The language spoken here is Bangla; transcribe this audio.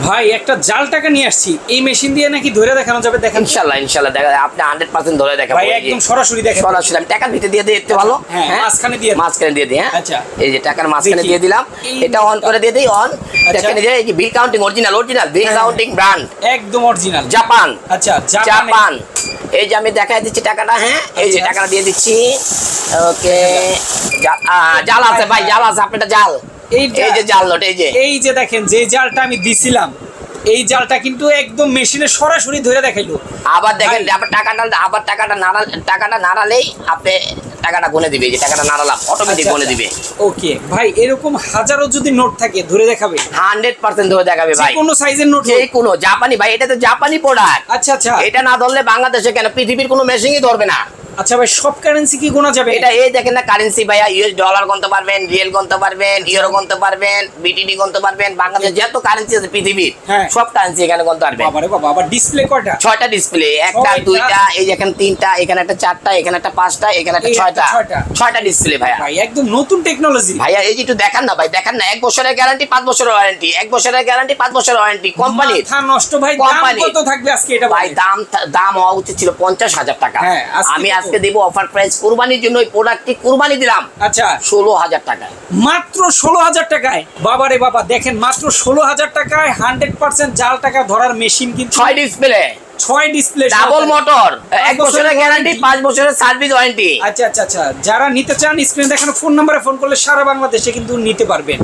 ভাই একটা জাল টাকা নিয়ে আসছি, এই মেশিন দিয়ে নাকি ধরে দেখানো যাবে? দেখেন ইনশাআল্লাহ ইনশাআল্লাহ দেখা আপনি 100% ধরে দেখাবো ভাই, একদম সরাসরি দেখেন। সরাসরি আমি টাকার ভিতরে দিয়ে দিতে ভালো। হ্যাঁ, মাঝখানে দিয়ে দিই। হ্যাঁ আচ্ছা, এই যে টাকার মাঝখানে দেখি। দিয়ে দিলাম, এটা অন করে দিয়ে দিই। অন দেখেন এই যে এই যে bill counting original bill counting brand, একদম অরিজিনাল জাপান। আচ্ছা, জাপান। এই যে আমি দেখাই দিচ্ছি টাকাটা। হ্যাঁ এই যে টাকাটা দিয়ে দিচ্ছি। ওকে, জাল আছে ভাই, জাল আছে। আপনারটা জাল, এই যে জাল নোট। এই যে দেখেন, যে জালটা আমি দিছিলাম, এই জালটা কিন্তু একদম মেশিনে সরাসরি ধরে দেখাইলো। আবার দেখেন আবার টাকাটা নাড়ালেই আপনি টাকাটা গুনে দিবে। যে টাকাটা নাড়ালাম অটোমেটিক গুনে দিবে। ওকে ভাই, এরকম হাজারো যদি নোট থাকে ধরে দেখাবে? 100% ধরে দেখাবে ভাই, কোন সাইজের নোট, যে কোনো জাপানি ভাই, এটা তো জাপানি প্রোডাক্ট। আচ্ছা আচ্ছা, এটা না ধরলে বাংলাদেশে কেন পৃথিবীর কোনো মেশিনই ধরবে না। আচ্ছা ভাই, সব কারেন্সি কি গোনা যাবে? এটা এই দেখেন না কারেন্সি ভাইয়া, ইউএস ডলার গুনতে পারবেন, রিয়েল গুনতে পারবেন, ইউরো গুনতে পারবেন, বিটিডি গুনতে পারবেন। বাংলাদেশ যত কারেন্সি আছে পৃথিবীর সব কারেন্সি এখানে গুনতে পারবেন। বাবারে বাবা, আবার ডিসপ্লে কয়টা? 6টা ডিসপ্লে, একটা দুইটা, এই যে এখানে 3টা, এখানে একটা 4টা, এখানে একটা 5টা, এখানে একটা 6টা ডিসপ্লে ভাইয়া। ভাই একদম নতুন টেকনোলজি ভাইয়া। এই যে একটু দেখান না ভাই, দেখান না। 1 বছরের গ্যারান্টি, 5 বছরের ওয়ারেন্টি, 1 বছরের গ্যারান্টি, 5 বছরের ওয়ারেন্টি কোম্পানি। মাথা নষ্ট ভাই। দাম কত থাকবে আজকে এটা? ভাই দাম হওয়া উচিত ছিল 50,000 টাকা। আমি আজকে দেব অফার প্রাইস কুরবানির জন্য। ওই প্রোডাক্টটি কুরবানি দিলাম। আচ্ছা, 16,000 টাকায়, মাত্র 16,000 টাকায়। বাবারে বাবা, দেখেন মাত্র 16,000 টাকায় 100% জাল টাকা ধরার মেশিন, কিন্তু 6 ডিসপ্লে, 6 ডিসপ্লে, ডাবল মোটর, 1 বছরের গ্যারান্টি, 5 বছরের সার্ভিস ওয়ারেন্টি। আচ্ছা আচ্ছা আচ্ছা, যারা নিতে চান স্ক্রিনে দেখানো ফোন নম্বরে ফোন করলে সারা বাংলাদেশে কিন্তু নিতে পারবেন।